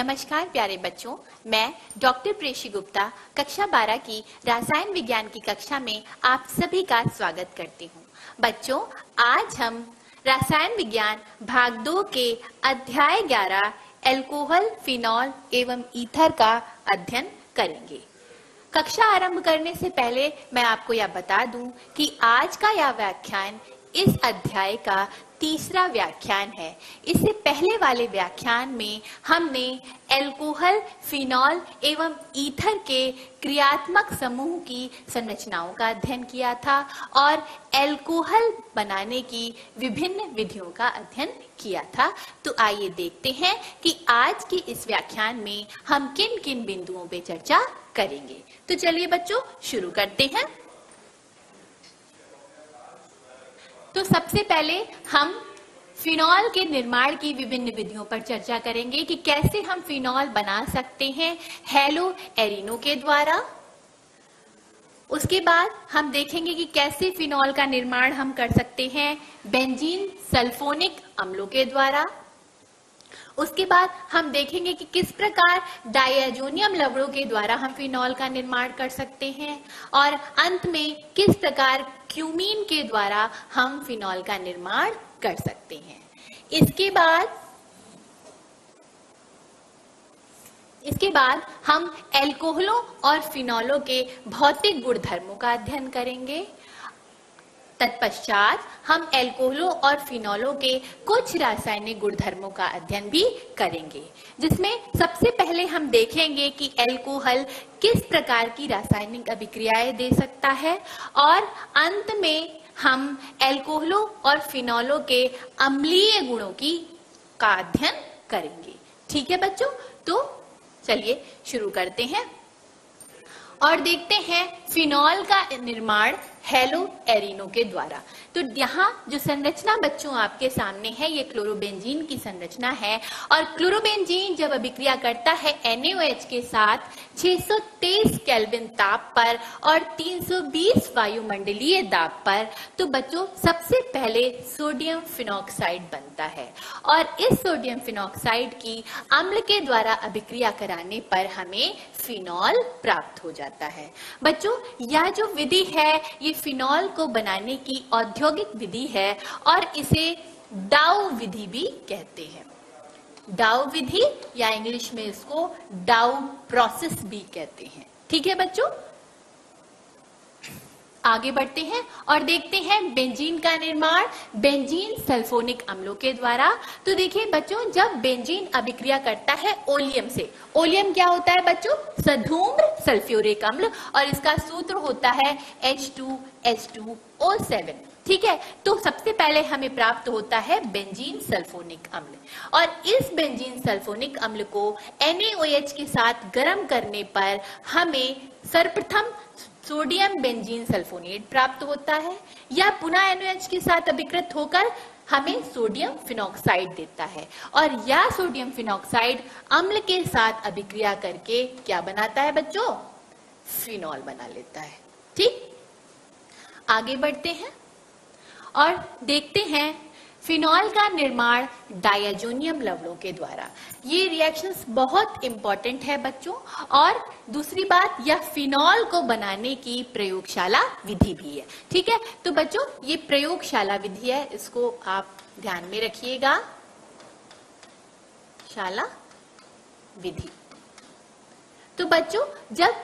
नमस्कार प्यारे बच्चों, मैं डॉक्टर प्रेषी गुप्ता कक्षा 12 की रसायन विज्ञान की कक्षा में आप सभी का स्वागत करती हूँ। बच्चों, आज हम रसायन विज्ञान भाग 2 के अध्याय 11 एल्कोहल, फिनॉल एवं ईथर का अध्ययन करेंगे। कक्षा आरंभ करने से पहले मैं आपको यह बता दूं कि आज का यह व्याख्यान इस अध्याय का तीसरा व्याख्यान है। इससे पहले वाले व्याख्यान में हमने एल्कोहल, फिनॉल एवं ईथर के क्रियात्मक समूह की संरचनाओं का अध्ययन किया था और एल्कोहल बनाने की विभिन्न विधियों का अध्ययन किया था। तो आइए देखते हैं कि आज के इस व्याख्यान में हम किन किन बिंदुओं पर चर्चा करेंगे। तो चलिए बच्चों, शुरू करते हैं। तो सबसे पहले हम फिनॉल के निर्माण की विभिन्न विधियों पर चर्चा करेंगे कि कैसे हम फिनॉल बना सकते हैं हेलो एरिनो के द्वारा। उसके बाद हम देखेंगे कि कैसे फिनॉल का निर्माण हम कर सकते हैं बेंजीन सल्फोनिक अम्लों के द्वारा। उसके बाद हम देखेंगे कि किस प्रकार डायजोनियम लवणों के द्वारा हम फिनॉल का निर्माण कर सकते हैं और अंत में किस प्रकार क्यूमीन के द्वारा हम फिनॉल का निर्माण कर सकते हैं। इसके बाद हम एल्कोहलों और फिनॉलों के भौतिक गुणधर्मों का अध्ययन करेंगे। तत्पश्चात हम एल्कोहलों और फिनॉलों के कुछ रासायनिक गुणधर्मों का अध्ययन भी करेंगे, जिसमें सबसे पहले हम देखेंगे कि एल्कोहल किस प्रकार की रासायनिक अभिक्रियाएं दे सकता है और अंत में हम एल्कोहलों और फिनॉलों के अम्लीय गुणों का अध्ययन करेंगे। ठीक है बच्चों, तो चलिए शुरू करते हैं और देखते हैं फिनॉल का निर्माण हेलो एरिनो के द्वारा। तो यहाँ जो संरचना बच्चों आपके सामने है, ये क्लोरोबेंजीन की संरचना है और क्लोरोबेंजीन जब अभिक्रिया करता है NaOH के साथ 623 केल्विन ताप पर और 320 वायुमंडलीय दाब पर, तो बच्चों सबसे पहले सोडियम फिनॉक्साइड बनता है और इस सोडियम फिनॉक्साइड की अम्ल के द्वारा अभिक्रिया कराने पर हमें फिनॉल प्राप्त हो जाता है। बच्चों, यह जो विधि है ये फिनॉल को बनाने की औद्योगिक विधि है और इसे डाउ विधि भी कहते हैं। डाउ विधि या इंग्लिश में इसको डाउ प्रोसेस भी कहते हैं। ठीक है बच्चों, आगे बढ़ते हैं और देखते हैं बेंजीन का निर्माण बेंजीन सल्फोनिक अम्लों के द्वारा। तो देखिए बच्चों, जब बेंजीन अभिक्रिया करता है ओलियम से, ओलियम क्या होता है बच्चों? सधूम्र सल्फ्यूरिक अम्ल और इसका सूत्र होता है H2H2O7। ठीक है, तो सबसे पहले हमें प्राप्त होता है बेंजीन सल्फोनिक अम्ल और इस बेंजीन सल्फोनिक अम्ल को NaOH के साथ गर्म करने पर हमें सर्वप्रथम सोडियम बेंजीन सल्फोनेट प्राप्त होता है या पुनः NaOH के साथ अभिकृत होकर हमें सोडियम फिनॉक्साइड देता है और यह सोडियम फिनॉक्साइड अम्ल के साथ अभिक्रिया करके क्या बनाता है बच्चों? फिनॉल बना लेता है। ठीक, आगे बढ़ते हैं और देखते हैं फिनॉल का निर्माण डायजोनियम लवणों के द्वारा। ये रिएक्शंस बहुत इंपॉर्टेंट है बच्चों और दूसरी बात, यह फिनॉल को बनाने की प्रयोगशाला विधि भी है। ठीक है, तो बच्चों ये प्रयोगशाला विधि है, इसको आप ध्यान में रखिएगा। शाला विधि। तो बच्चों, जब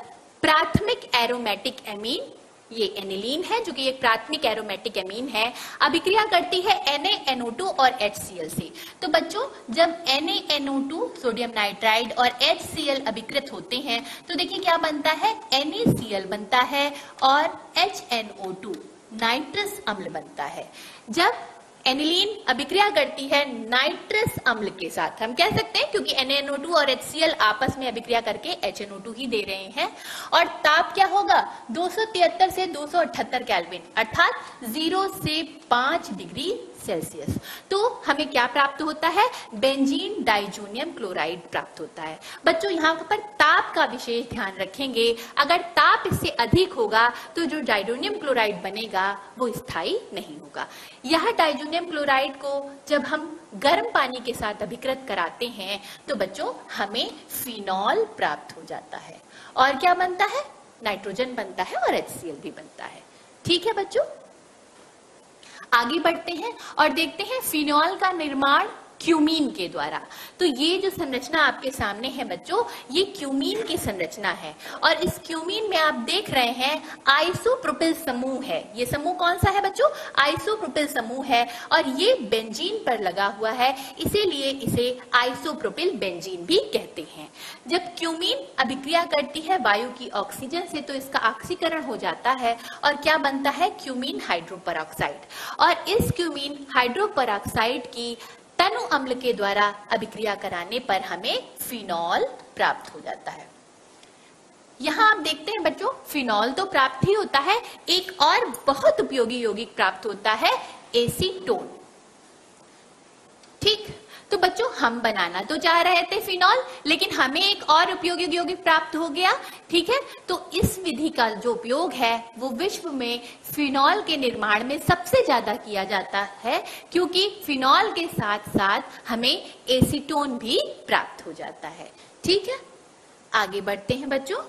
प्राथमिक एरोमेटिक एमीन, ये एनिलीन है जो कि एक प्राथमिक एरोमेटिक एमीन है, अभिक्रिया करती है NaNO2 और HCl से। तो बच्चों, जब NaNO2 सोडियम नाइट्राइड और HCl अभिकृत होते हैं तो देखिए क्या बनता है? NaCl बनता है और HNO2 नाइट्रस अम्ल बनता है। जब एनिलीन अभिक्रिया करती है नाइट्रस अम्ल के साथ, हम कह सकते हैं क्योंकि NaNO2 और HCl आपस में अभिक्रिया करके HNO2 ही दे रहे हैं और ताप क्या होगा? 273 से 278 केल्विन अर्थात 0 से 5 डिग्री सेल्सियस। तो हमें क्या प्राप्त होता है? बेंजीन डाइजोनियम क्लोराइड प्राप्त होता है। बच्चों, यहाँ पर ताप का विशेष ध्यान रखेंगे। अगर ताप इससे अधिक होगा तो जो डाइजोनियम क्लोराइड बनेगा वो स्थायी नहीं होगा। यह डाइजोनियम क्लोराइड को जब हम गर्म पानी के साथ अभिकृत कराते हैं तो बच्चों हमें फिनॉल प्राप्त हो जाता है। और क्या बनता है? नाइट्रोजन बनता है और HCl भी बनता है। ठीक है बच्चों, आगे बढ़ते हैं और देखते हैं फिनॉल का निर्माण क्यूमीन के द्वारा। तो ये जो संरचना आपके सामने है बच्चों, ये क्यूमीन की संरचना है और इस क्यूमीन में आप देख रहे हैं आइसोप्रोपिल समूह है। ये समूह कौन सा है बच्चों? आइसोप्रोपिल समूह है और ये बेंजीन पर लगा हुआ है, इसीलिए इसे आइसोप्रोपिल बेंजीन भी कहते हैं। जब क्यूमीन अभिक्रिया करती है वायु की ऑक्सीजन से तो इसका ऑक्सीकरण हो जाता है और क्या बनता है? Cumene hydroperoxide. और इस क्यूमीन हाइड्रोपरऑक्साइड की तनु अम्ल के द्वारा अभिक्रिया कराने पर हमें फिनॉल प्राप्त हो जाता है। यहां आप देखते हैं बच्चों, फिनॉल तो प्राप्त ही होता है, एक और बहुत उपयोगी यौगिक प्राप्त होता है, एसीटोन। ठीक, तो बच्चों हम बनाना तो चाह रहे थे फिनॉल, लेकिन हमें एक और उपयोगी यौगिक प्राप्त हो गया। ठीक है, तो इस विधि का जो उपयोग है वो विश्व में फिनॉल के निर्माण में सबसे ज्यादा किया जाता है, क्योंकि फिनॉल के साथ साथ हमें एसीटोन भी प्राप्त हो जाता है। ठीक है, आगे बढ़ते हैं बच्चों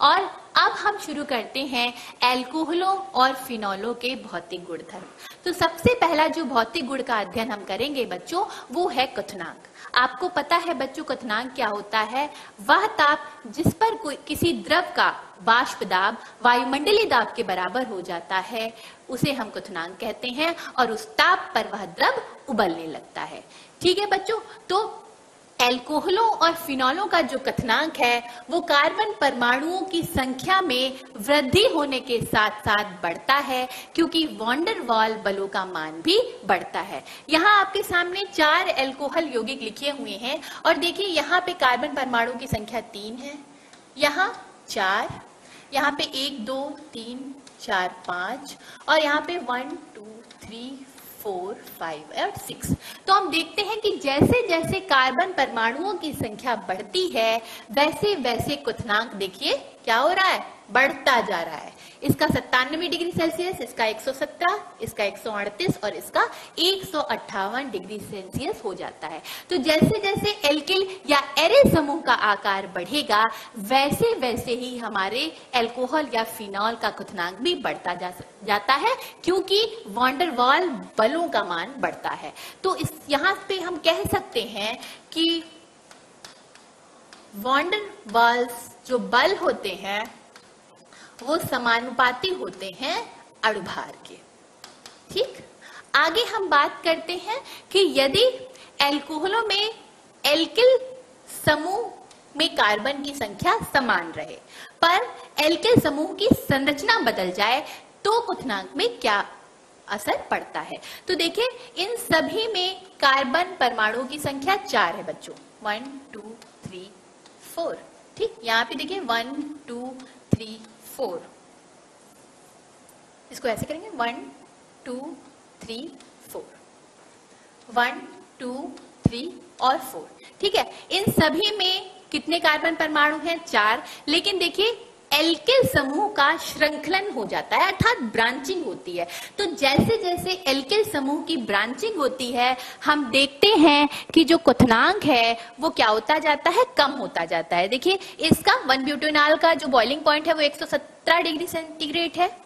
और अब हम शुरू करते हैं एल्कोहलों और फिनॉलों के भौतिक गुणधर्म। तो सबसे पहला जो भौतिक गुण का अध्ययन हम करेंगे बच्चों, वो है क्वथनांक। आपको पता है बच्चों क्वथनांक क्या होता है? वह ताप जिस पर कोई किसी द्रव का वाष्प दाब वायुमंडलीय दाब के बराबर हो जाता है उसे हम क्वथनांक कहते हैं और उस ताप पर वह द्रव उबलने लगता है। ठीक है बच्चों, तो एल्कोहलों और फिनॉलों का जो क्वथनांक है वो कार्बन परमाणुओं की संख्या में वृद्धि होने के साथ साथ बढ़ता है, क्योंकि वॉन डेर वाल बलों का मान भी बढ़ता है। यहाँ आपके सामने 4 एल्कोहल यौगिक लिखे हुए हैं और देखिए यहाँ पे कार्बन परमाणु की संख्या 3 है, यहाँ 4, यहाँ पे 1 2 3 4 5 और यहाँ पे 1 2 3 4 5 और 6। तो हम देखते हैं कि जैसे जैसे कार्बन परमाणुओं की संख्या बढ़ती है वैसे वैसे क्वथनांक देखिए क्या हो रहा है? बढ़ता जा रहा है। इसका 97 डिग्री सेल्सियस, इसका 117, इसका 138 और इसका 158 डिग्री सेल्सियस हो जाता है। तो जैसे जैसे एल्किल या एरे समूह का आकार बढ़ेगा वैसे वैसे ही हमारे एल्कोहल या फिनॉल का क्वथनांक भी बढ़ता जाता है, क्योंकि वॉन डेर वाल बलों का मान बढ़ता है। तो इस यहाँ पे हम कह सकते हैं कि वॉन डेर वाल्स जो बल होते हैं वो समानुपाती होते हैं अणुभार के। ठीक, आगे हम बात करते हैं कि यदि एल्कोहलों में एल्किल समूह में कार्बन की संख्या समान रहे पर एल्किल समूह की संरचना बदल जाए तो क्वथनांक में क्या असर पड़ता है। तो देखिए इन सभी में कार्बन परमाणुओं की संख्या 4 है बच्चों, 1 2 3 4। ठीक, यहाँ पे देखिए 1 2 3 4, इसको ऐसे करेंगे 1 2 3 4, 1 2 3 और 4। ठीक है, इन सभी में कितने कार्बन परमाणु हैं? 4। लेकिन देखिए एल्किल समूह का श्रृंखलन हो जाता है, अर्थात ब्रांचिंग होती है। तो जैसे जैसे एल्किल समूह की ब्रांचिंग होती है हम देखते हैं कि जो क्वथनांक है वो क्या होता जाता है? कम होता जाता है। देखिए इसका 1 ब्यूटेनॉल का जो बॉइलिंग पॉइंट है वो 117 डिग्री सेंटीग्रेड है।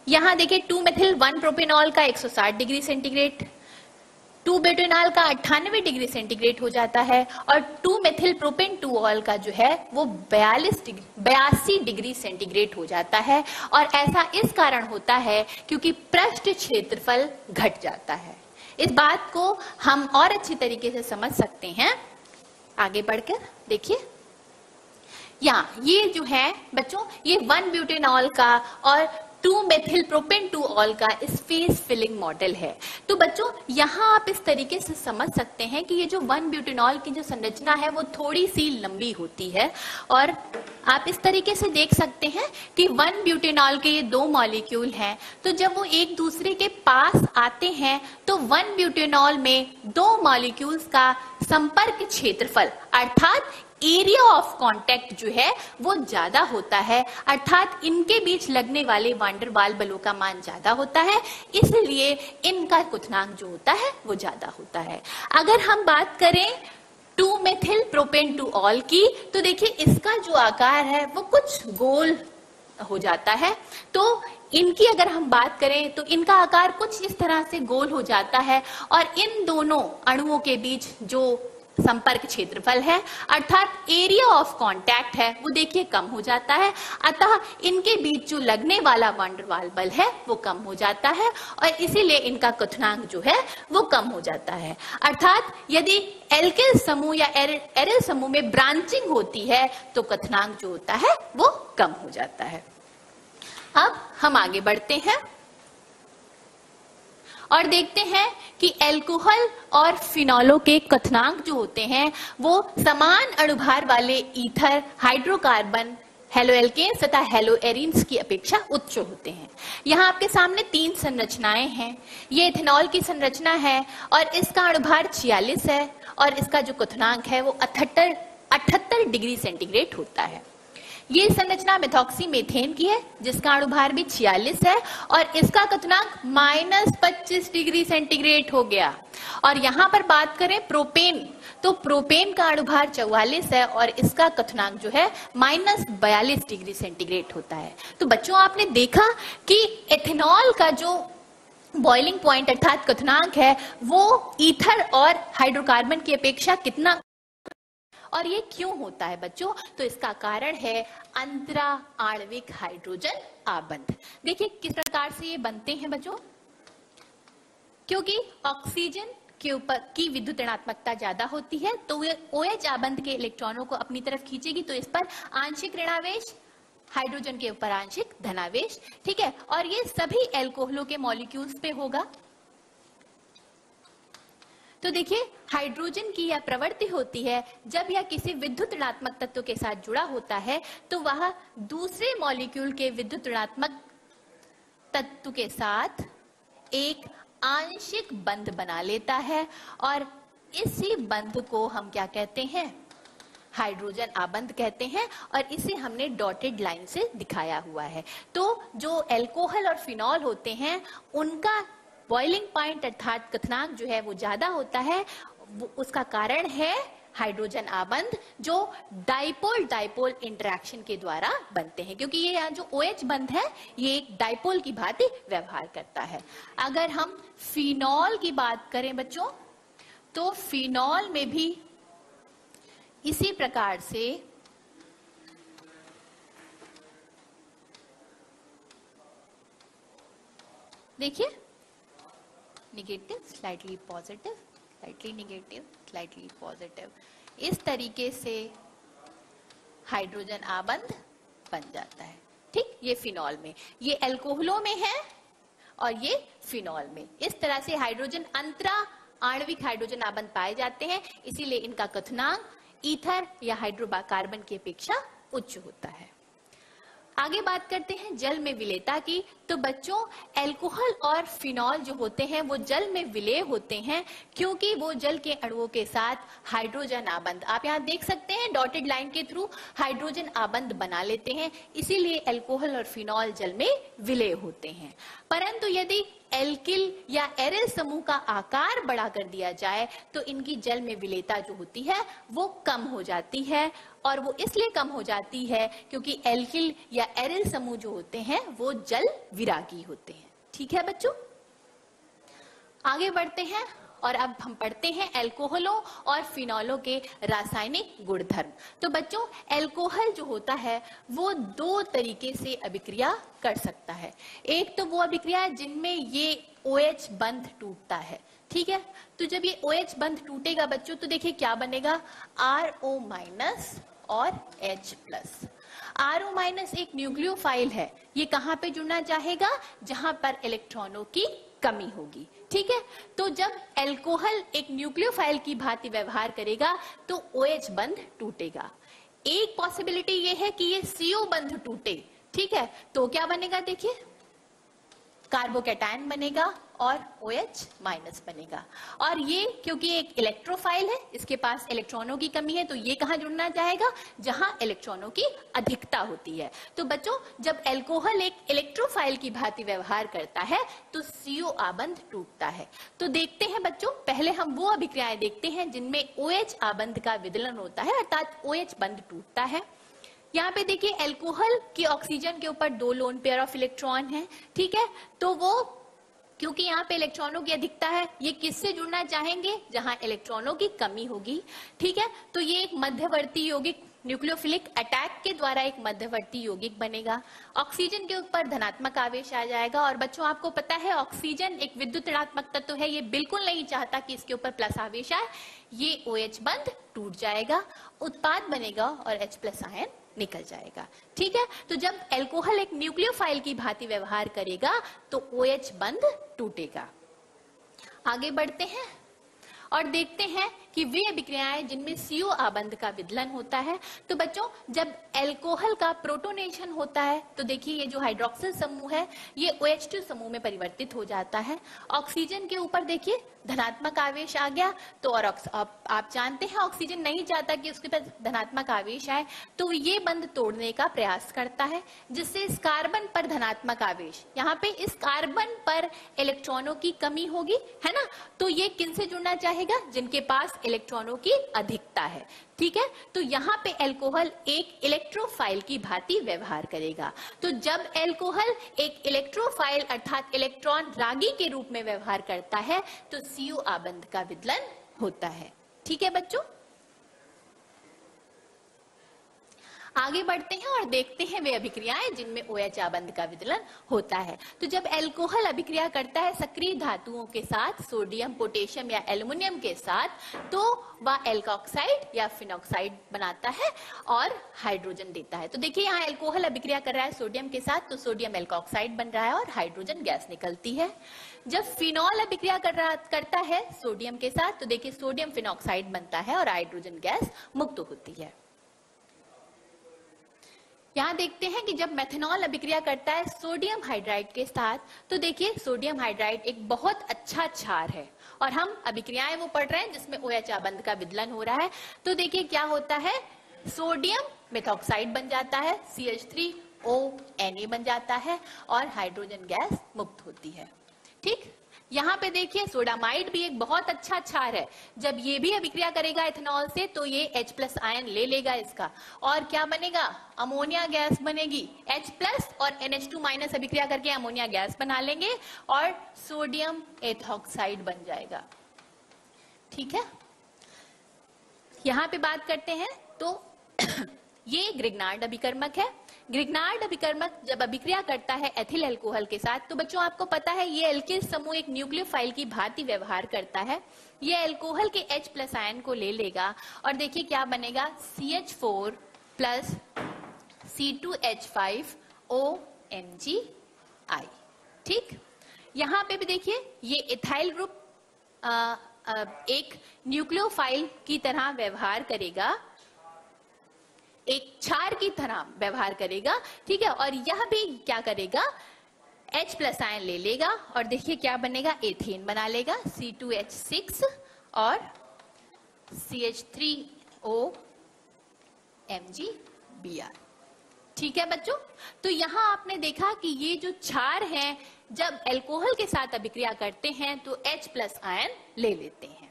यहाँ देखिए 2 मेथिल 1 प्रोपेनॉल का 160 डिग्री सेंटीग्रेड, 2 ब्यूटेनॉल का 98 डिग्री सेंटीग्रेड हो जाता है और 2 मेथिल प्रोपेन 2 ऑल का जो है वो 82 डिग्री सेंटीग्रेड हो जाता है। और ऐसा इस कारण होता है क्योंकि पृष्ठ क्षेत्रफल घट जाता है। इस बात को हम और अच्छी तरीके से समझ सकते हैं आगे बढ़कर। देखिए यहाँ ये जो है बच्चों ये 1 ब्यूटेनॉल का और 2 मेथिल प्रोपेन 2 ऑल का स्पेस फिलिंग मॉडल है। तो बच्चों यहाँ आप इस तरीके से समझ सकते हैं कि ये जो 1 ब्यूटेनॉल की जो संरचना है वो थोड़ी सी लंबी होती है और आप इस तरीके से देख सकते हैं कि 1 ब्यूटेनॉल के ये 2 मॉलिक्यूल हैं, तो जब वो एक दूसरे के पास आते हैं तो 1 ब्यूटेनॉल में 2 मॉलिक्यूल्स का संपर्क क्षेत्रफल अर्थात एरिया ऑफ कांटेक्ट जो है वो ज्यादा होता है, अर्थात इनके बीच लगने वाले वांडर वाल बलों का मान ज्यादा होता है, इसलिए इनका क्वथनांक जो होता है वो ज्यादा होता है। अगर हम बात करें 2-मेथिल प्रोपेन टू ऑल की, तो देखिए इसका जो आकार है वो कुछ गोल हो जाता है। तो इनकी अगर हम बात करें तो इनका आकार कुछ इस तरह से गोल हो जाता है, और इन दोनों अणुओं के बीच जो संपर्क क्षेत्रफल है अर्थात एरिया ऑफ कांटेक्ट है वो देखिए कम हो जाता है, अतः इनके बीच जो लगने वाला वांडर वाल बल है वो कम हो जाता है, और इसीलिए इनका क्वथनांक जो है वो कम हो जाता है। अर्थात यदि एल्किल समूह या एरिल समूह में ब्रांचिंग होती है तो क्वथनांक जो होता है वो कम हो जाता है। अब हम आगे बढ़ते हैं और देखते हैं कि एल्कोहल और फिनॉलों के क्वथनांक जो होते हैं वो समान अणुभार वाले ईथर, हाइड्रोकार्बन, हेलोएल्केन्स तथा हेलोएरिन्स की अपेक्षा उच्च होते हैं। यहाँ आपके सामने 3 संरचनाएं हैं। ये इथेनॉल की संरचना है और इसका अणुभार 46 है, और इसका जो क्वथनांक है वो 78 डिग्री सेंटीग्रेड होता है। ये संरचना मेथॉक्सी मेथेन की है जिसका अणुभार भी 46 है, और इसका क्वथनांक -25 डिग्री सेंटीग्रेड हो गया। और यहाँ पर बात करें प्रोपेन, तो प्रोपेन का अणुभार 44 है और इसका क्वथनांक जो है -42 डिग्री सेंटीग्रेड होता है। तो बच्चों आपने देखा कि एथेनॉल का जो बॉइलिंग पॉइंट अर्थात क्वथनांक है वो ईथर और हाइड्रोकार्बन की अपेक्षा कितना, और ये क्यों होता है बच्चों, तो इसका कारण है अंतरा आणविक हाइड्रोजन आबंध। देखिए किस प्रकार से ये बनते हैं बच्चों, क्योंकि ऑक्सीजन के ऊपर की विद्युत ऋणात्मकता ज्यादा होती है तो ये OH आबंध के इलेक्ट्रॉनों को अपनी तरफ खींचेगी, तो इस पर आंशिक ऋणावेश, हाइड्रोजन के ऊपर आंशिक धनावेश, ठीक है। और ये सभी एल्कोहलों के मॉलिक्यूल्स पे होगा। तो देखिए हाइड्रोजन की यह प्रवृत्ति होती है जब यह किसी विद्युत ऋणात्मक तत्व के साथ जुड़ा होता है तो वह दूसरे मॉलिक्यूल के विद्युत ऋणात्मक तत्व के साथ एक आंशिक बंध बना लेता है, और इसी बंध को हम क्या कहते हैं, हाइड्रोजन आबंध कहते हैं, और इसे हमने डॉटेड लाइन से दिखाया हुआ है। तो जो एल्कोहल और फिनॉल होते हैं उनका बॉइलिंग पॉइंट अर्थात क्वथनांक जो है वो ज्यादा होता है, उसका कारण है हाइड्रोजन आबंध जो डाइपोल डाइपोल इंटरेक्शन के द्वारा बनते हैं, क्योंकि ये यहाँ जो OH बंध है ये एक डाइपोल की भांति व्यवहार करता है। अगर हम फिनॉल की बात करें बच्चों, तो फिनॉल में भी इसी प्रकार से देखिए negative, slightly positive, slightly negative, slightly positive, इस तरीके से हाइड्रोजन आबंध बन जाता है। ठीक, ये फिनॉल में, ये एल्कोहलों में है और ये फिनॉल में। इस तरह से हाइड्रोजन अंतरा आणविक हाइड्रोजन आबंध पाए जाते हैं, इसीलिए इनका क्वथनांक ईथर या हाइड्रोकार्बन की अपेक्षा उच्च होता है। आगे बात करते हैं जल में विलेयता की। तो बच्चों एल्कोहल और फिनॉल जो होते हैं वो जल में विलेय होते हैं क्योंकि वो जल के अणुओं के साथ हाइड्रोजन आबंध, आप यहाँ देख सकते हैं डॉटेड लाइन के थ्रू हाइड्रोजन आबंध बना लेते हैं, इसीलिए एल्कोहल और फिनॉल जल में विलेय होते हैं। परंतु यदि एल्किल या एरिल समूह का आकार बड़ा कर दिया जाए तो इनकी जल में विलेयता जो होती है वो कम हो जाती है, और वो इसलिए कम हो जाती है क्योंकि एल्किल या एरिल समूह जो होते हैं वो जल विरागी होते हैं। ठीक है बच्चों, आगे बढ़ते हैं और अब हम पढ़ते हैं एल्कोहलों और फिनॉलों के रासायनिक गुणधर्म। तो बच्चों एल्कोहल जो होता है वो दो तरीके से अभिक्रिया कर सकता है। एक तो वो अभिक्रिया है जिनमें ये OH बंध टूटता है, ठीक है। तो जब ये OH बंध टूटेगा बच्चों तो देखिए क्या बनेगा, RO- और H+। RO- एक न्यूक्लियोफाइल है, ये कहाँ पे जुड़ना चाहेगा, जहां पर इलेक्ट्रॉनों की कमी होगी, ठीक है। तो जब एल्कोहल एक न्यूक्लियोफाइल की भांति व्यवहार करेगा तो OH बंध टूटेगा। एक पॉसिबिलिटी ये है कि ये CO बंध टूटे, ठीक है। तो क्या बनेगा, देखिए कार्बोकैटायन बनेगा और OH माइनस बनेगा। और ये क्योंकि एक इलेक्ट्रोफाइल है, इसके पास इलेक्ट्रॉनों की कमी है, तो ये कहाँ जुड़ना चाहेगा, जहां इलेक्ट्रॉनों की अधिकता होती है। तो बच्चों जब अल्कोहल एक इलेक्ट्रोफाइल की भांति व्यवहार करता है तो CO आबंध टूटता है। तो देखते हैं बच्चों, पहले हम वो अभिक्रियाएं देखते हैं जिनमें OH आबंध का विदलन होता है, अर्थात OH बंध टूटता है। यहाँ पे देखिए अल्कोहल की ऑक्सीजन के ऊपर 2 लोन पेयर ऑफ इलेक्ट्रॉन है, ठीक है। तो वो क्योंकि यहाँ पे इलेक्ट्रॉनों की अधिकता है, ये किससे जुड़ना चाहेंगे, जहां इलेक्ट्रॉनों की कमी होगी, ठीक है। तो ये एक मध्यवर्ती यौगिक न्यूक्लियोफिलिक अटैक के द्वारा एक मध्यवर्ती यौगिक बनेगा। ऑक्सीजन के ऊपर धनात्मक आवेश आ जाएगा। और बच्चों आपको पता है ऑक्सीजन एक विद्युत ऋणात्मक तत्व है, ये बिल्कुल नहीं चाहता कि इसके ऊपर प्लस आवेश आए, ये OH बंध टूट जाएगा, उत्पाद बनेगा और H+ आयन निकल जाएगा, ठीक है। तो जब अल्कोहल एक न्यूक्लियोफाइल की भांति व्यवहार करेगा तो OH बंध टूटेगा। आगे बढ़ते हैं और देखते हैं कि वे अभिक्रियाएं जिनमें CO आबंध का विदलन होता है। तो बच्चों जब अल्कोहल का प्रोटोनेशन होता है तो देखिए ये जो हाइड्रोक्सिल समूह है ये OH2 समूह में परिवर्तित हो जाता है। ऑक्सीजन के ऊपर देखिए धनात्मक आवेश आ गया, तो और आप जानते हैं ऑक्सीजन नहीं चाहता कि उसके पास धनात्मक आवेश आए, तो ये बंध तोड़ने का प्रयास करता है, जिससे इस कार्बन पर धनात्मक आवेश, यहाँ पे इस कार्बन पर इलेक्ट्रॉनों की कमी होगी, है ना। तो ये किनसे जुड़ना चाहेगा, जिनके पास इलेक्ट्रॉनों की अधिकता है, ठीक है। तो यहाँ पे अल्कोहल एक इलेक्ट्रोफाइल की भांति व्यवहार करेगा। तो जब अल्कोहल एक इलेक्ट्रोफाइल अर्थात इलेक्ट्रॉन रागी के रूप में व्यवहार करता है तो CO आबंध का विदलन होता है, ठीक है बच्चों। आगे बढ़ते हैं और देखते हैं वे अभिक्रियाएं जिनमें OH आबंध का विदलन होता है। तो जब अल्कोहल अभिक्रिया करता है सक्रिय धातुओं के साथ, सोडियम, पोटेशियम या एल्युमिनियम के साथ, तो वह एल्कोक्साइड या फिनॉक्साइड बनाता है और हाइड्रोजन देता है। तो देखिए यहाँ अल्कोहल अभिक्रिया कर रहा है सोडियम के साथ, तो सोडियम एल्कोक्साइड बन रहा है और हाइड्रोजन गैस निकलती है। जब फिनॉल अभिक्रिया करता है सोडियम के साथ, तो देखिए सोडियम फिनॉक्साइड बनता है और हाइड्रोजन गैस मुक्त होती है। यहाँ देखते हैं कि जब मेथनॉल अभिक्रिया करता है सोडियम हाइड्राइड के साथ, तो देखिए सोडियम हाइड्राइड एक बहुत अच्छा क्षार है और हम अभिक्रियाएं वो पढ़ रहे हैं जिसमें OH आबंध का विदलन हो रहा है। तो देखिए क्या होता है, सोडियम मेथॉक्साइड बन जाता है, CH3O Na बन जाता है और हाइड्रोजन गैस मुक्त होती है, ठीक। यहाँ पे देखिए सोडामाइड भी एक बहुत अच्छा क्षार है, जब ये भी अभिक्रिया करेगा इथेनॉल से तो ये H+ आयन ले लेगा इसका, और क्या बनेगा, अमोनिया गैस बनेगी। H+ और NH2- अभिक्रिया करके अमोनिया गैस बना लेंगे और सोडियम एथॉक्साइड बन जाएगा, ठीक है। यहाँ पे बात करते हैं तो ये ग्रिग्नार्ड अभिकर्मक है। ग्रिग्नार्ड अभिकर्मक जब अभिक्रिया करता है एथिल अल्कोहल के साथ, तो बच्चों आपको पता है ये एल्किल समूह एक न्यूक्लियोफाइल की भांति व्यवहार करता है। ये अल्कोहल के H+ आयन को ले लेगा और देखिए क्या बनेगा, CH4 प्लस C2H5OMgI, ठीक। यहाँ पे भी देखिए ये इथाइल ग्रुप एक न्यूक्लियोफाइल की तरह व्यवहार करेगा, एक क्षार की तरह व्यवहार करेगा, ठीक है। और यह भी क्या करेगा, H+ आयन ले लेगा और देखिए क्या बनेगा, एथेन बना लेगा, C2H6 और CH3OMgBr, ठीक है बच्चों। तो यहां आपने देखा कि ये जो क्षार हैं जब अल्कोहल के साथ अभिक्रिया करते हैं तो H+ आयन ले लेते हैं।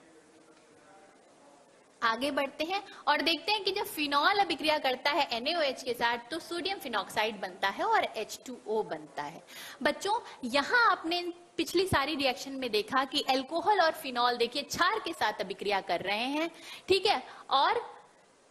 आगे बढ़ते हैं और देखते हैं कि जब फिनॉल अभिक्रिया करता है NaOH के साथ तो सोडियम फिनॉक्साइड बनता है और H2O बनता है। बच्चों यहाँ आपने पिछली सारी रिएक्शन में देखा कि अल्कोहल और फिनॉल देखिए क्षार के साथ अभिक्रिया कर रहे हैं, ठीक है। और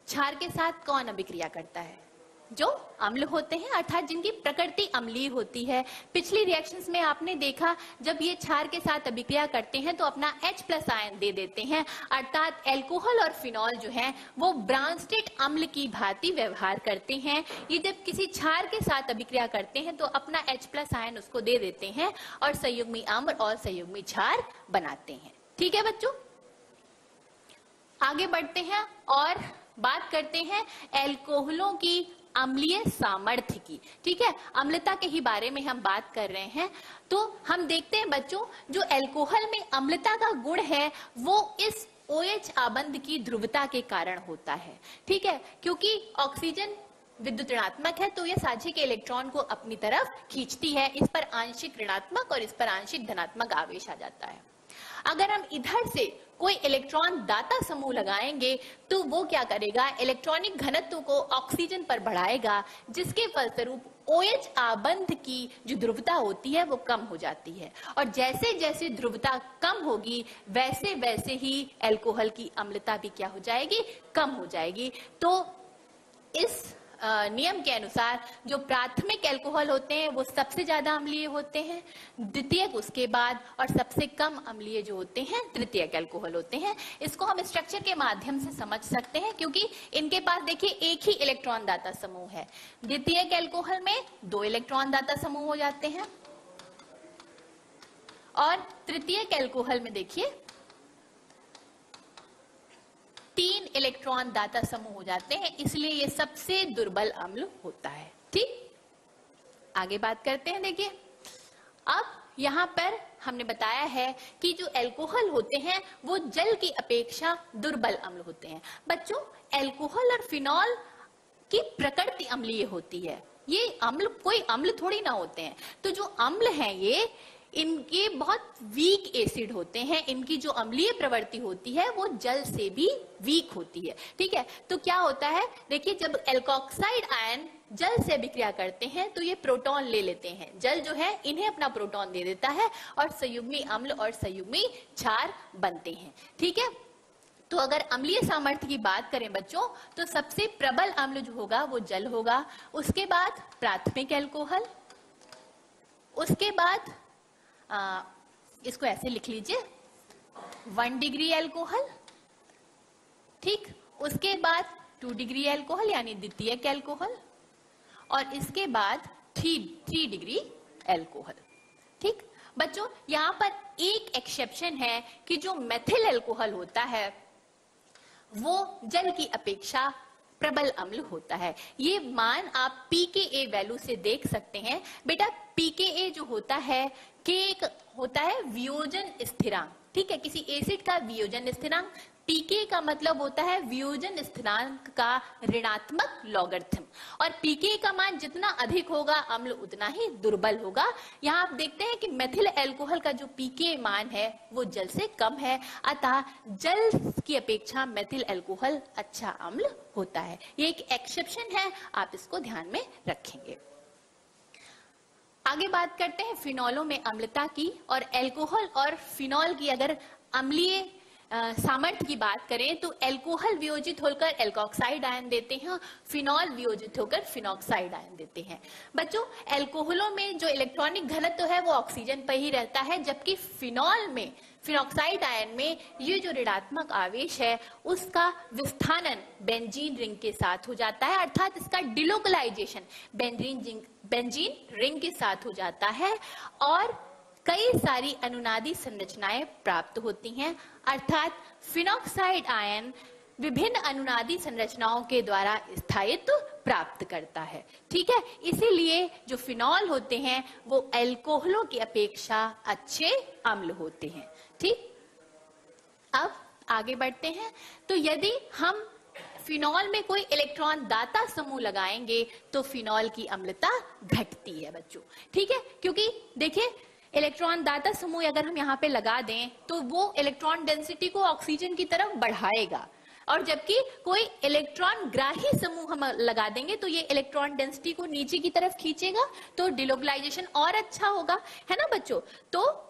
क्षार के साथ कौन अभिक्रिया करता है, जो अम्ल होते हैं अर्थात जिनकी प्रकृति अम्लीय होती है। पिछली रिएक्शंस में आपने देखा जब ये क्षार के साथ अभिक्रिया करते हैं तो अपना H+ आयन दे देते हैं, अर्थात अल्कोहल और फिनॉल जो है वो ब्रांस्टेड अम्ल की भांति व्यवहार करते हैं। ये जब किसी क्षार के साथ अभिक्रिया करते हैं तो अपना H+ आयन उसको दे देते हैं और संयुग्मी अम्ल और संयुग्मी क्षार बनाते हैं, ठीक है बच्चों। आगे बढ़ते हैं और बात करते हैं अल्कोहलों की अम्लीय सामर्थ्य की। ठीक है, अम्लता के ही बारे में हम बात कर रहे हैं। तो हम देखते हैं बच्चों, जो अल्कोहल में अम्लता का गुण है वो इस OH आबंध की ध्रुवता के कारण होता है। ठीक है, क्योंकि ऑक्सीजन विद्युत ऋणात्मक है तो यह साझी के इलेक्ट्रॉन को अपनी तरफ खींचती है। इस पर आंशिक ऋणात्मक और इस पर आंशिक धनात्मक आवेश आ जाता है। अगर हम इधर से कोई इलेक्ट्रॉन दाता समूह लगाएंगे तो वो क्या करेगा, इलेक्ट्रॉनिक घनत्व को ऑक्सीजन पर बढ़ाएगा, जिसके फलस्वरूप OH आबंध की जो ध्रुवता होती है वो कम हो जाती है। और जैसे जैसे ध्रुवता कम होगी वैसे वैसे ही अल्कोहल की अम्लता भी क्या हो जाएगी, कम हो जाएगी। तो इस नियम के अनुसार जो प्राथमिक अल्कोहल होते हैं वो सबसे ज्यादा अम्लीय होते हैं, द्वितीयक उसके बाद, और सबसे कम अम्लीय जो होते हैं तृतीयक अल्कोहल होते हैं। इसको हम स्ट्रक्चर के माध्यम से समझ सकते हैं, क्योंकि इनके पास देखिए एक ही इलेक्ट्रॉन दाता समूह है। द्वितीयक अल्कोहल में 2 इलेक्ट्रॉन दाता समूह हो जाते हैं और तृतीयक अल्कोहल में देखिए 3 इलेक्ट्रॉन दाता समूह हो जाते हैं, इसलिए ये सबसे दुर्बल अम्ल होता है। ठीक, आगे बात करते हैं। देखिए, अब यहां पर हमने बताया है कि जो अल्कोहल होते हैं वो जल की अपेक्षा दुर्बल अम्ल होते हैं। बच्चों, अल्कोहल और फिनॉल की प्रकृति अम्लीय होती है। ये अम्ल कोई अम्ल थोड़ी ना होते हैं। तो जो अम्ल हैं ये इनके बहुत वीक एसिड होते हैं। इनकी जो अम्लीय प्रवृत्ति होती है वो जल से भी वीक होती है। ठीक है, तो क्या होता है, देखिए जब एल्कोक्साइड आयन जल से अभिक्रिया करते हैं तो ये प्रोटॉन ले लेते हैं। जल जो है इन्हें अपना प्रोटॉन दे देता है और संयुग्मी अम्ल और संयुग्मी क्षार बनते हैं। ठीक है, तो अगर अम्लीय सामर्थ्य की बात करें बच्चों तो सबसे प्रबल अम्ल जो होगा वो जल होगा, उसके बाद प्राथमिक अल्कोहल, उसके बाद इसको ऐसे लिख लीजिए 1 डिग्री अल्कोहल। ठीक, उसके बाद 2 डिग्री अल्कोहल यानी द्वितीयक अल्कोहल, और इसके बाद 3 डिग्री अल्कोहल। ठीक बच्चों, यहां पर एक एक्सेप्शन है कि जो मेथिल अल्कोहल होता है वो जल की अपेक्षा प्रबल अम्ल होता है। ये मान आप pKa वैल्यू से देख सकते हैं। बेटा pKa जो होता है, K एक होता है वियोजन स्थिरांक। ठीक है, किसी एसिड का वियोजन स्थिरांक। pK का मतलब होता है वियोजन स्थिरांक का ऋणात्मक लॉगरिथम, और pK का मान जितना अधिक होगा अम्ल उतना ही दुर्बल होगा। यहाँ आप देखते हैं कि मेथिल अल्कोहल का जो pK मान है वो जल से कम है, अतः जल की अपेक्षा मेथिल अल्कोहल अच्छा अम्ल होता है। ये एक एक्सेप्शन है, आप इसको ध्यान में रखेंगे। आगे बात करते हैं फिनॉलों में अम्लता की। और अल्कोहल और फिनॉल की अगर अम्लीय सामर्थ्य की बात करें तो अल्कोहल वियोजित होकर एल्कोक्साइड आयन देते हैं, फिनॉल वियोजित होकर फिनॉक्साइड आयन देते हैं। बच्चों, अल्कोहलों में जो इलेक्ट्रॉनिक घनत्व है वो ऑक्सीजन पर ही रहता है, जबकि फिनॉल में, फिनॉक्साइड आयन में ये जो ऋणात्मक आवेश है उसका विस्थानन बेंजीन रिंग के साथ हो जाता है, अर्थात इसका डिलोकलाइजेशन बेंजीन रिंग के साथ हो जाता है और कई सारी अनुनादी संरचनाएं प्राप्त होती हैं, अर्थात फिनॉक्साइड आयन विभिन्न अनुनादी संरचनाओं के द्वारा स्थायित्व प्राप्त करता है। ठीक है, इसीलिए जो फिनॉल होते हैं वो अल्कोहलों की अपेक्षा अच्छे अम्ल होते हैं। ठीक, अब आगे बढ़ते हैं। तो यदि हम फिनॉल में कोई इलेक्ट्रॉन दाता समूह लगाएंगे तो फिनॉल की अम्लता घटती है बच्चों। ठीक है, क्योंकि देखिए इलेक्ट्रॉन दाता समूह अगर हम यहाँ पे लगा दें तो वो इलेक्ट्रॉन डेंसिटी को ऑक्सीजन की तरफ बढ़ाएगा, और जबकि कोई इलेक्ट्रॉन ग्राही समूह हम लगा देंगे तो ये इलेक्ट्रॉन डेंसिटी को नीचे की तरफ खींचेगा, तो डिलोकलाइजेशन और अच्छा होगा, है ना बच्चों। तो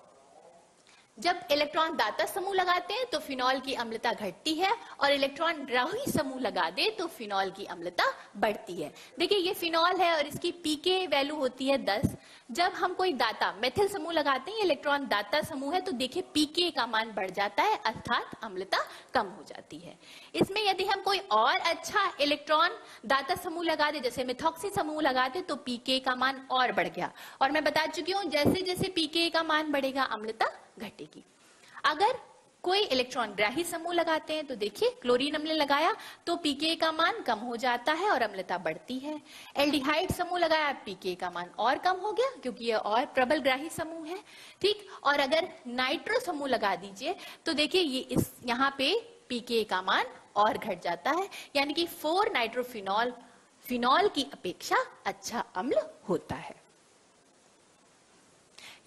जब इलेक्ट्रॉन दाता समूह लगाते हैं तो फिनॉल की अम्लता घटती है, और इलेक्ट्रॉन ग्राही समूह लगा दे तो फिनॉल की अम्लता बढ़ती है। देखिए ये फिनॉल है और इसकी pK वैल्यू होती है 10। जब हम कोई दाता मेथिल समूह लगाते हैं, इलेक्ट्रॉन दाता समूह है, तो देखिए pK का मान बढ़ जाता है, अर्थात अम्लता कम हो जाती है। इसमें यदि हम कोई और अच्छा इलेक्ट्रॉन दाता समूह लगा दे, जैसे मिथॉक्सी समूह लगा दे, तो pK का मान और बढ़ गया। और मैं बता चुकी हूँ जैसे जैसे pK का मान बढ़ेगा अम्लता घटेगी। अगर कोई इलेक्ट्रॉन ग्राही समूह लगाते हैं तो देखिए क्लोरीन हमने लगाया तो पीके का मान कम हो जाता है और अम्लता बढ़ती है। एल्डिहाइड समूह लगाया, पीके का मान और कम हो गया क्योंकि ये और प्रबल ग्राही समूह है। ठीक, और अगर नाइट्रो समूह लगा दीजिए तो देखिए ये इस यहाँ पे पीके का मान और घट जाता है, यानी कि 4 नाइट्रोफिनॉल फिनॉल की अपेक्षा अच्छा अम्ल होता है।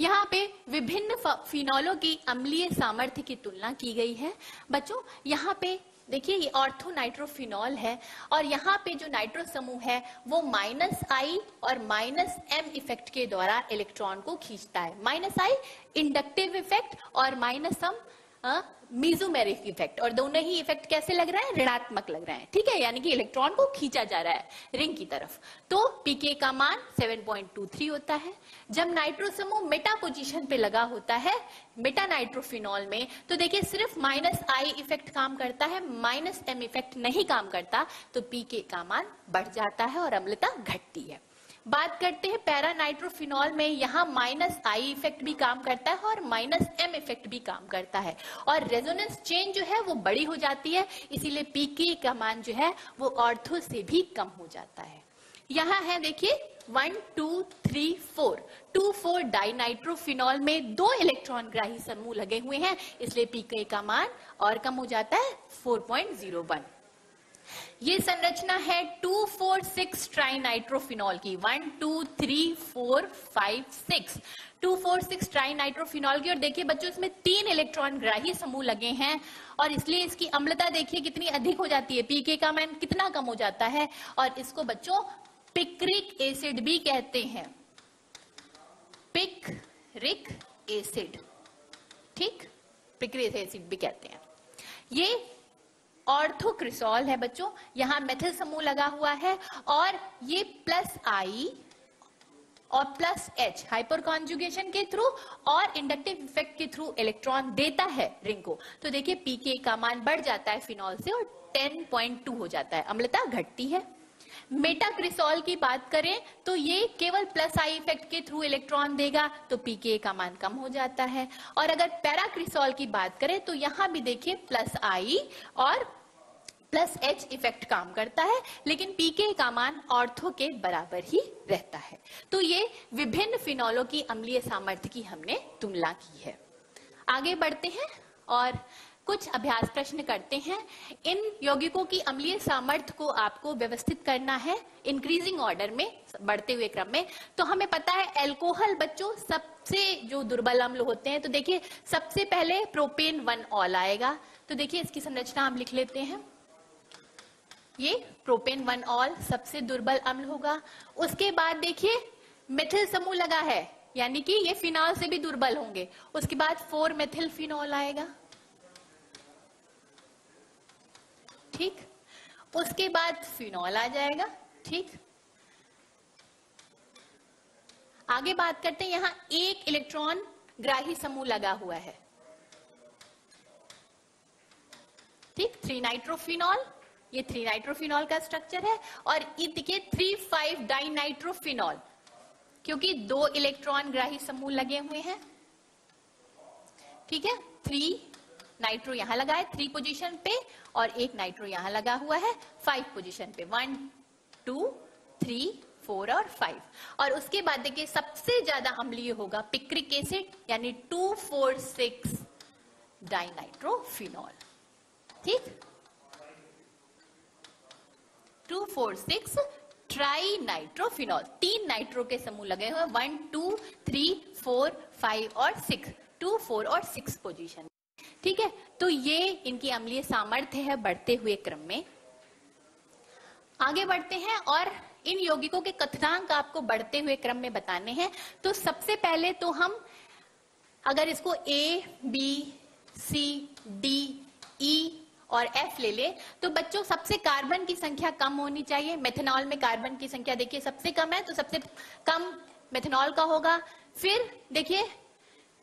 यहाँ पे विभिन्न फिनॉलों की अम्लीय सामर्थ्य की तुलना की गई है। बच्चों यहाँ पे देखिए ये ऑर्थो नाइट्रोफिनॉल है और यहाँ पे जो नाइट्रो समूह है वो -I और -M इफेक्ट के द्वारा इलेक्ट्रॉन को खींचता है। -I इंडक्टिव इफेक्ट और -M मीजोमेरिक इफेक्ट, और दोनों ही इफेक्ट कैसे लग रहे हैं? ऋणात्मक लग रहे हैं। ठीक है, यानी कि इलेक्ट्रॉन को खींचा जा रहा है रिंग की तरफ। तो पीके का मान 7.23 होता है। जब नाइट्रो समूह मेटा पोजीशन पे लगा होता है मेटा नाइट्रोफिनॉल में, तो देखिए सिर्फ -I इफेक्ट काम करता है, -M इफेक्ट नहीं काम करता, तो पीके का मान बढ़ जाता है और अम्लता घटती है। बात करते हैं पैरा नाइट्रोफिनॉल में, यहाँ -I इफेक्ट भी काम करता है और -M इफेक्ट भी काम करता है और रेजोनेंस चेन जो है वो बड़ी हो जाती है, इसीलिए पीके का मान जो है वो ऑर्थो से भी कम हो जाता है। यहाँ है देखिए 1 2 3 4 2,4 डाइनाइट्रोफिनॉल में 2 इलेक्ट्रॉन ग्राही समूह लगे हुए हैं, इसलिए पीके का मान और कम हो जाता है 4.01। ये संरचना है 2,4,6 ट्राइनाइट्रोफिनॉल की, 1 2 3 4 5 6 2,4,6 ट्राइनाइट्रोफिनॉल की। और देखिए बच्चों इसमें 3 इलेक्ट्रॉन ग्राही समूह लगे हैं और इसलिए इसकी अम्लता देखिए कितनी अधिक हो जाती है, पीके का मान कितना कम हो जाता है, और इसको बच्चों पिक्रिक एसिड भी कहते हैं, पिक्रिक एसिड। ठीक, पिक्रिक एसिड भी कहते हैं। ये ऑर्थोक्रिसॉल है बच्चों, यहां मेथिल समूह लगा हुआ है और ये +I और +H हाइपर कॉन्जुगेशन के थ्रू और इंडक्टिव इफेक्ट के थ्रू इलेक्ट्रॉन देता है रिंग को। तो देखिए पीके का मान बढ़ जाता है फिनॉल से और 10.2 हो जाता है, अम्लता घटती है। मेटाक्रिसॉल की बात करें तो ये केवल +I इफेक्ट के थ्रू इलेक्ट्रॉन देगा, तो पीके का मान कम हो जाता है। और अगर पैराक्रिसॉल की बात करें तो यहां भी देखिए +I और +H इफेक्ट काम करता है, लेकिन पीके का मान ऑर्थो के बराबर ही रहता है। तो ये विभिन्न फिनॉलों की अम्लीय सामर्थ्य की हमने तुलना की है। आगे बढ़ते हैं और कुछ अभ्यास प्रश्न करते हैं। इन यौगिकों की अम्लीय सामर्थ्य को आपको व्यवस्थित करना है इंक्रीजिंग ऑर्डर में, बढ़ते हुए क्रम में। तो हमें पता है एल्कोहल बच्चों सबसे जो दुर्बल अम्ल होते हैं, तो देखिए सबसे पहले प्रोपेन 1 ऑल आएगा। तो देखिए इसकी संरचना हम लिख लेते हैं, ये प्रोपेन 1 ऑल सबसे दुर्बल अम्ल होगा। उसके बाद देखिए मिथिल समूह लगा है, यानी कि ये फिनॉल से भी दुर्बल होंगे। उसके बाद 4 मेथिल फिनॉल आएगा। ठीक, उसके बाद फिनॉल आ जाएगा। ठीक, आगे बात करते हैं, यहां 1 इलेक्ट्रॉन ग्राही समूह लगा हुआ है। ठीक, 3 नाइट्रोफिनॉल, ये 3 नाइट्रोफिनॉल का स्ट्रक्चर है। और ये देखिए 3,5 डाइनाइट्रोफिनॉल, क्योंकि 2 इलेक्ट्रॉन ग्राही समूह लगे हुए हैं। ठीक है, 3 नाइट्रो यहां लगा है 3 पोजीशन पे और 1 नाइट्रो यहां लगा हुआ है 5 पोजीशन पे, 1 2 3 4 और 5। और उसके बाद देखिए सबसे ज्यादा अम्लीय होगा पिक्रिक एसिड, यानी 2,4,6 डाइनाइट्रोफिनॉल। ठीक, 2,4,6 ट्राइनाइट्रोफिनॉल, 3 नाइट्रो के समूह लगे हुए 1 2 3 4 5 और 6, 2 4 और 6 पोजीशन। ठीक है, तो ये इनकी अम्लीय सामर्थ्य है बढ़ते हुए क्रम में। आगे बढ़ते हैं और इन यौगिकों के कथनांक आपको बढ़ते हुए क्रम में बताने हैं। तो सबसे पहले तो हम अगर इसको A, B, C, D, E और F ले ले, तो बच्चों सबसे कार्बन की संख्या कम होनी चाहिए। मेथनॉल में कार्बन की संख्या देखिए सबसे कम है, तो सबसे कम मेथनॉल का होगा। फिर देखिए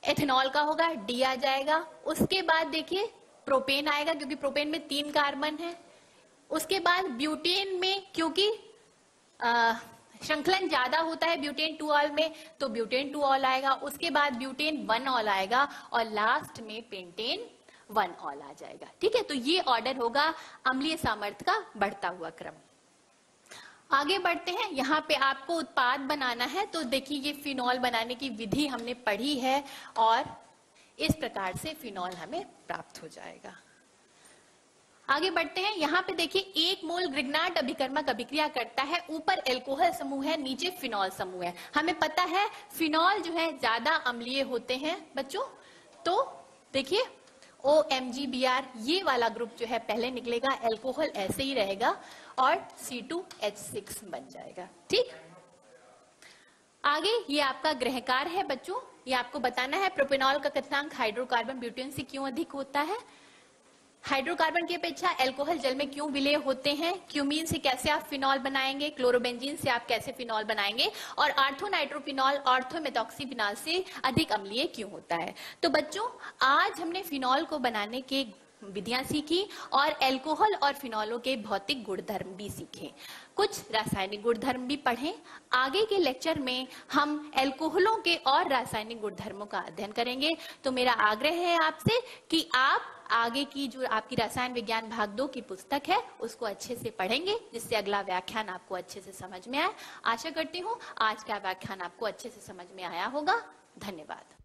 एथेनॉल का होगा, D आ जाएगा। उसके बाद देखिए प्रोपेन आएगा, क्योंकि प्रोपेन में 3 कार्बन है। उसके बाद ब्यूटेन में, क्योंकि श्रृंखलन ज्यादा होता है ब्यूटेन 2 ऑल में, तो ब्यूटेन 2 ऑल आएगा। उसके बाद ब्यूटेन 1 ऑल आएगा और लास्ट में पेंटेन 1 ऑल आ जाएगा। ठीक है, तो ये ऑर्डर होगा अम्लीय सामर्थ्य का बढ़ता हुआ क्रम। आगे बढ़ते हैं, यहाँ पे आपको उत्पाद बनाना है, तो देखिए ये फिनॉल बनाने की विधि हमने पढ़ी है और इस प्रकार से फिनॉल हमें प्राप्त हो जाएगा। आगे बढ़ते हैं, यहाँ पे देखिए 1 मोल ग्रिग्नार्ड अभिकर्मक अभिक्रिया करता है, ऊपर एल्कोहल समूह है, नीचे फिनॉल समूह है। हमें पता है फिनॉल जो है ज्यादा अम्लीय होते हैं बच्चों, तो देखिए OMgBr ये वाला ग्रुप जो है पहले निकलेगा, एल्कोहल ऐसे ही रहेगा और C2H6 बन जाएगा। ठीक, आगे ये आपका गृहकार है बच्चों, ये आपको बताना है प्रोपेनॉल का कथनांक हाइड्रोकार्बन ब्यूटेन से क्यों अधिक होता है, हाइड्रोकार्बन की अपेक्षा एल्कोहल जल में क्यों विलेय होते हैं, क्यूमीन से कैसे आप फिनॉल बनाएंगे, क्लोरोबेंजीन से आप कैसे फिनॉल बनाएंगे, और ऑर्थोनाइट्रोफिनॉल ऑर्थोमेथॉक्सीफिनॉल से अधिक अम्लीय क्यों होता है। तो बच्चों आज हमने फिनॉल को बनाने के विधियां सीखी और एल्कोहल और फिनॉलों के भौतिक गुणधर्म भी सीखे, कुछ रासायनिक गुणधर्म भी पढ़ें। आगे के लेक्चर में हम एल्कोहलों के और रासायनिक गुणधर्मों का अध्ययन करेंगे। तो मेरा आग्रह है आपसे कि आप आगे की जो आपकी रसायन विज्ञान भाग 2 की पुस्तक है उसको अच्छे से पढ़ेंगे, जिससे अगला व्याख्यान आपको अच्छे से समझ में आए। आशा करती हूँ आज का व्याख्यान आपको अच्छे से समझ में आया होगा। धन्यवाद।